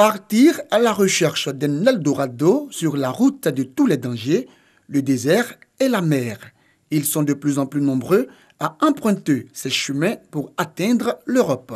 Partir à la recherche d'un Eldorado sur la route de tous les dangers, le désert et la mer. Ils sont de plus en plus nombreux à emprunter ces chemins pour atteindre l'Europe.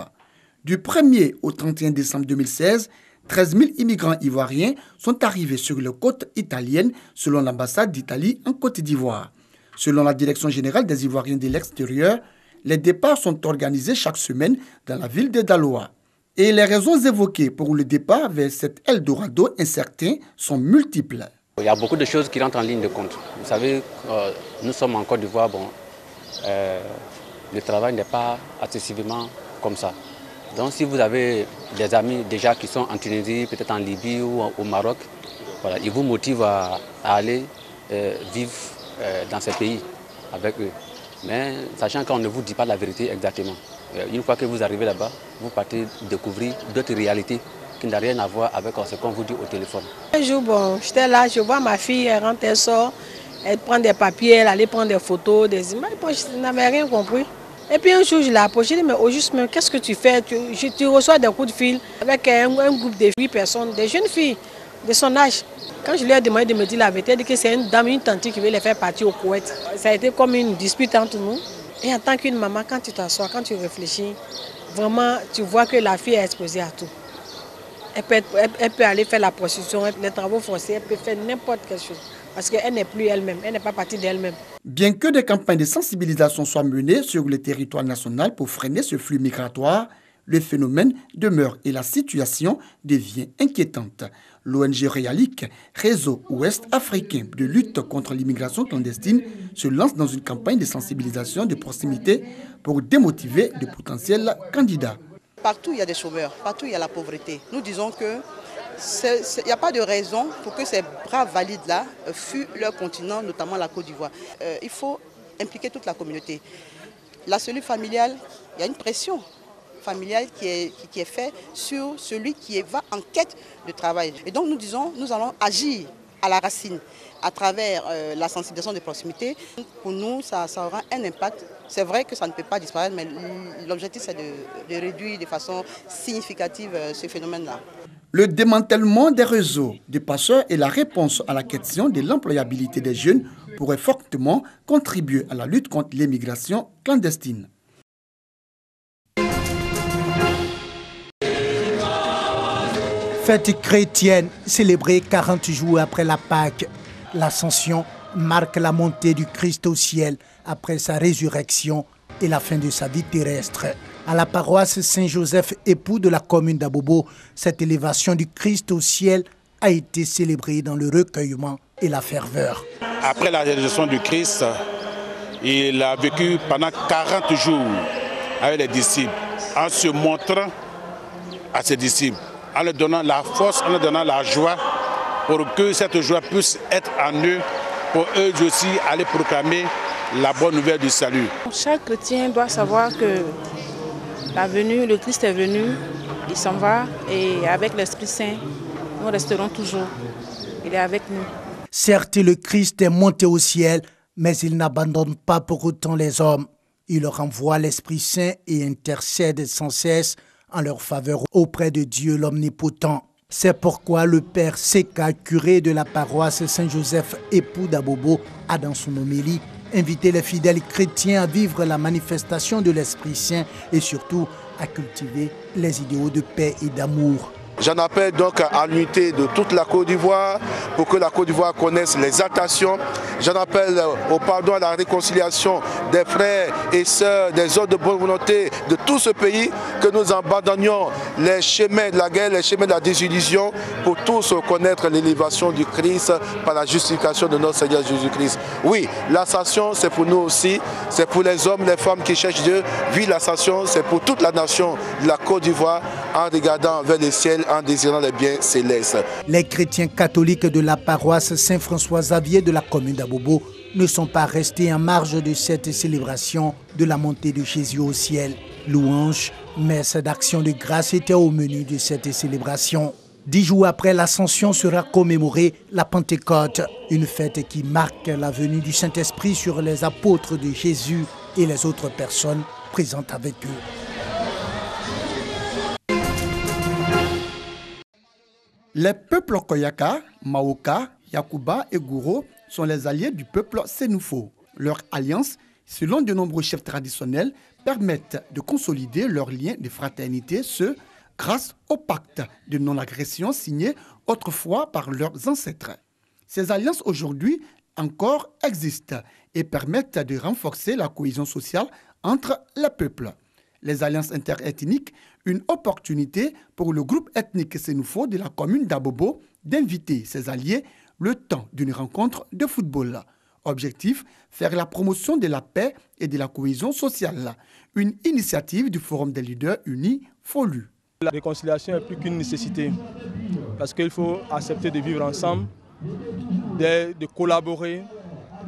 Du 1er au 31 décembre 2016, 13 000 immigrants ivoiriens sont arrivés sur les côtes italiennes selon l'ambassade d'Italie en Côte d'Ivoire. Selon la Direction générale des Ivoiriens de l'extérieur, les départs sont organisés chaque semaine dans la ville de Daloa. Et les raisons évoquées pour le départ vers cet Eldorado incertain sont multiples. Il y a beaucoup de choses qui rentrent en ligne de compte. Vous savez, nous sommes en Côte d'Ivoire, le travail n'est pas excessivement comme ça. Donc si vous avez des amis déjà qui sont en Tunisie, peut-être en Libye ou au Maroc, voilà, ils vous motivent à aller vivre dans ces pays avec eux. Mais sachant qu'on ne vous dit pas la vérité exactement. Une fois que vous arrivez là-bas, vous partez découvrir d'autres réalités qui n'ont rien à voir avec ce qu'on vous dit au téléphone. Un jour, j'étais là, je vois ma fille, elle rentre, elle sort, elle prend des papiers, elle allait prendre des photos, des images. Je n'avais rien compris. Et puis un jour, je l'ai approché, je dit, mais au juste, qu'est-ce que tu fais? Tu reçois des coups de fil avec un groupe de 8 personnes, des jeunes filles de son âge. Quand je lui ai demandé de me dire la vérité, elle dit que c'est une dame, une tante qui veut les faire partir au Koweït. Ça a été comme une dispute entre nous. Et en tant qu'une maman, quand tu t'assois, quand tu réfléchis, vraiment, tu vois que la fille est exposée à tout. Elle peut aller faire la prostitution, les travaux forcés, elle peut faire n'importe quelle chose. Parce qu'elle n'est plus elle-même, elle n'est pas partie d'elle-même. Bien que des campagnes de sensibilisation soient menées sur le territoire national pour freiner ce flux migratoire, le phénomène demeure et la situation devient inquiétante. L'ONG Réalique, Réseau Ouest africain de lutte contre l'immigration clandestine, se lance dans une campagne de sensibilisation de proximité pour démotiver de potentiels candidats. Partout il y a des chômeurs, partout il y a la pauvreté. Nous disons qu'il n'y a pas de raison pour que ces braves valides-là fuient leur continent, notamment la Côte d'Ivoire. Il faut impliquer toute la communauté. La cellule familiale, il y a une pression familiale qui est faite sur celui qui va en quête de travail. Et donc nous disons, nous allons agir à la racine à travers la sensibilisation de proximité. Pour nous, ça aura un impact. C'est vrai que ça ne peut pas disparaître, mais l'objectif c'est de réduire de façon significative ce phénomène-là. Le démantèlement des réseaux de passeurs et la réponse à la question de l'employabilité des jeunes pourraient fortement contribuer à la lutte contre l'immigration clandestine. Fête chrétienne célébrée 40 jours après la Pâque. L'Ascension marque la montée du Christ au ciel après sa résurrection et la fin de sa vie terrestre. À la paroisse Saint-Joseph, époux de la commune d'Abobo, cette élévation du Christ au ciel a été célébrée dans le recueillement et la ferveur. Après la résurrection du Christ, il a vécu pendant 40 jours avec les disciples, en se montrant à ses disciples, en leur donnant la force, en leur donnant la joie, pour que cette joie puisse être en eux, pour eux aussi aller proclamer la bonne nouvelle du salut. Chaque chrétien doit savoir que le Christ est venu, il s'en va, et avec l'Esprit Saint, nous resterons toujours. Il est avec nous. Certes, le Christ est monté au ciel, mais il n'abandonne pas pour autant les hommes. Il leur envoie l'Esprit Saint et intercède sans cesse en leur faveur auprès de Dieu l'Omnipotent. C'est pourquoi le père Seka, curé de la paroisse Saint-Joseph, époux d'Abobo, a dans son homélie invité les fidèles chrétiens à vivre la manifestation de l'Esprit Saint et surtout à cultiver les idéaux de paix et d'amour. J'en appelle donc à l'unité de toute la Côte d'Ivoire pour que la Côte d'Ivoire connaisse l'exaltation. J'en appelle au pardon, à la réconciliation des frères et sœurs, des hommes de bonne volonté de tout ce pays, que nous abandonnions les chemins de la guerre, les chemins de la désillusion pour tous connaître l'élévation du Christ par la justification de notre Seigneur Jésus-Christ. Oui, l'ascension c'est pour nous aussi, c'est pour les hommes, les femmes qui cherchent Dieu. Oui, l'ascension c'est pour toute la nation de la Côte d'Ivoire en regardant vers le ciel, en désirant les biens célestes. Les chrétiens catholiques de la paroisse Saint-François-Xavier de la commune d'Abobo ne sont pas restés en marge de cette célébration de la montée de Jésus au ciel. Louanges, messes d'action de grâce étaient au menu de cette célébration. 10 jours après l'Ascension sera commémorée la Pentecôte, une fête qui marque la venue du Saint-Esprit sur les apôtres de Jésus et les autres personnes présentes avec eux. Les peuples Koyaka, Maoka, Yakuba et Gouro sont les alliés du peuple Sénoufo. Leur alliance, selon de nombreux chefs traditionnels, permettent de consolider leurs liens de fraternité, grâce au pacte de non-agression signé autrefois par leurs ancêtres. Ces alliances aujourd'hui encore existent et permettent de renforcer la cohésion sociale entre les peuples. Les alliances interethniques, une opportunité pour le groupe ethnique Sénoufo de la commune d'Abobo d'inviter ses alliés le temps d'une rencontre de football. Objectif, faire la promotion de la paix et de la cohésion sociale. Une initiative du Forum des leaders unis FOLU. La réconciliation n'est plus qu'une nécessité parce qu'il faut accepter de vivre ensemble, de collaborer,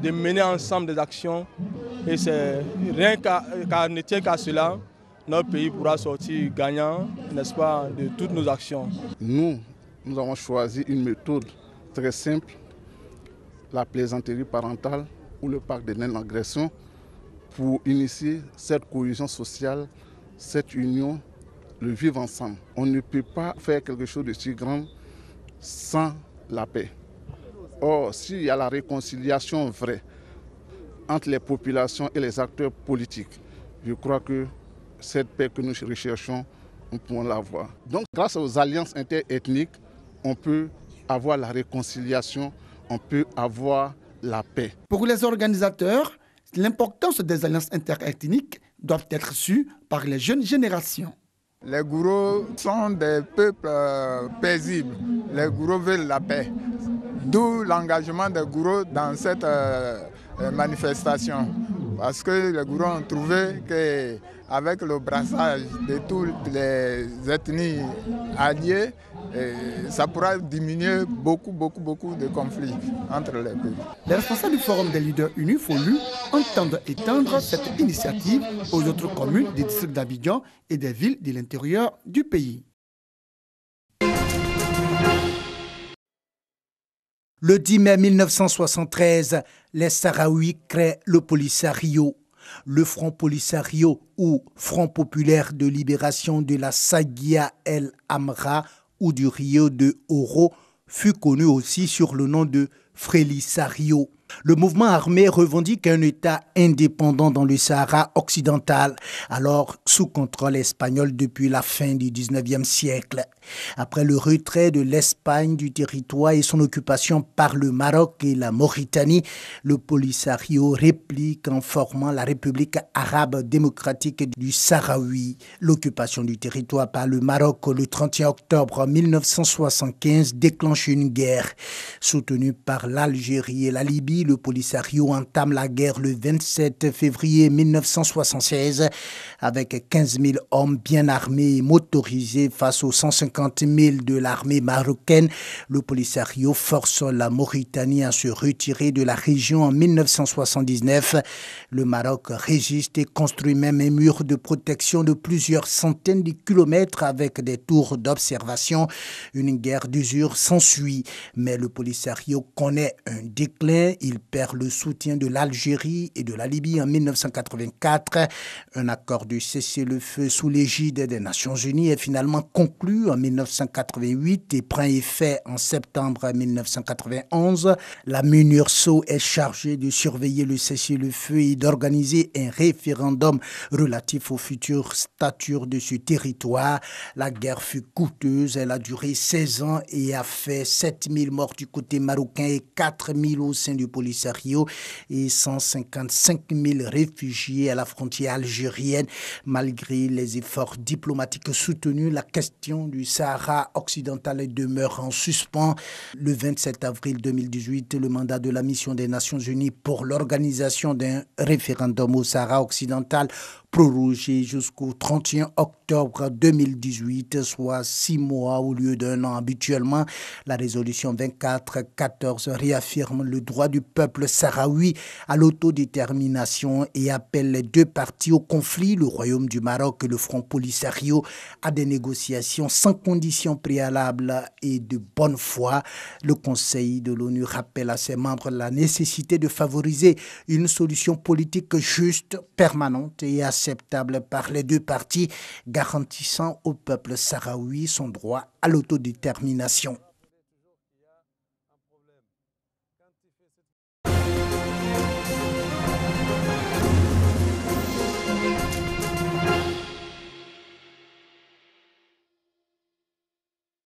de mener ensemble des actions. Et c'est rien qu'à ne tient qu'à cela, notre pays pourra sortir gagnant, n'est-ce pas, de toutes nos actions. Nous avons choisi une méthode très simple, la plaisanterie parentale ou le pacte de non-agression pour initier cette cohésion sociale, cette union, le vivre ensemble. On ne peut pas faire quelque chose de si grand sans la paix. Or, s'il y a la réconciliation vraie entre les populations et les acteurs politiques, je crois que cette paix que nous recherchons, nous pouvons l'avoir. Donc, grâce aux alliances interethniques, on peut avoir la réconciliation, on peut avoir la paix. Pour les organisateurs, l'importance des alliances interethniques doit être sue par les jeunes générations. Les Gouros sont des peuples paisibles. Les Gouros veulent la paix. D'où l'engagement des Gouros dans cette manifestation. Parce que les Gouros ont trouvé qu'avec le brassage de toutes les ethnies alliées, ça pourra diminuer beaucoup de conflits entre les pays. Les responsables du Forum des leaders unis FOLU entendent étendre cette initiative aux autres communes des districts d'Abidjan et des villes de l'intérieur du pays. Le 10 mai 1973, les Sahraouis créent le Polisario. Le Front Polisario ou Front populaire de libération de la Sagia El Amra ou du Rio de Oro fut connu aussi sur le nom de Frelisario. Le mouvement armé revendique un État indépendant dans le Sahara occidental, alors sous contrôle espagnol depuis la fin du 19e siècle. Après le retrait de l'Espagne du territoire et son occupation par le Maroc et la Mauritanie, le Polisario réplique en formant la République arabe démocratique du Sahraoui. L'occupation du territoire par le Maroc le 31 octobre 1975 déclenche une guerre. Soutenue par l'Algérie et la Libye, le Polisario entame la guerre le 27 février 1976 avec 15 000 hommes bien armés et motorisés face aux 150 000 de l'armée marocaine. Le Polisario force la Mauritanie à se retirer de la région en 1979. Le Maroc résiste et construit même un mur de protection de plusieurs centaines de kilomètres avec des tours d'observation. Une guerre d'usure s'ensuit, mais le Polisario connaît un déclin. Il perd le soutien de l'Algérie et de la Libye en 1984. Un accord de cessez-le-feu sous l'égide des Nations Unies est finalement conclu en 1988 et prend effet en septembre 1991. La MINURSO est chargée de surveiller le cessez-le-feu et d'organiser un référendum relatif aux futures statures de ce territoire. La guerre fut coûteuse, elle a duré 16 ans et a fait 7000 morts du côté marocain et 4000 au sein du Polisario et 155 000 réfugiés à la frontière algérienne. Malgré les efforts diplomatiques soutenus, la question du Sahara occidental demeure en suspens. Le 27 avril 2018, le mandat de la mission des Nations Unies pour l'organisation d'un référendum au Sahara occidental prorogé jusqu'au 31 octobre 2018, soit 6 mois au lieu d'un an habituellement. La résolution 2414 réaffirme le droit du peuple sahraoui à l'autodétermination et appelle les deux parties au conflit, le Royaume du Maroc et le Front Polisario, à des négociations sans conditions préalables et de bonne foi. Le Conseil de l'ONU rappelle à ses membres la nécessité de favoriser une solution politique juste, permanente et acceptable par les deux parties, garantissant au peuple sahraoui son droit à l'autodétermination. problème. Quand tu fais cette...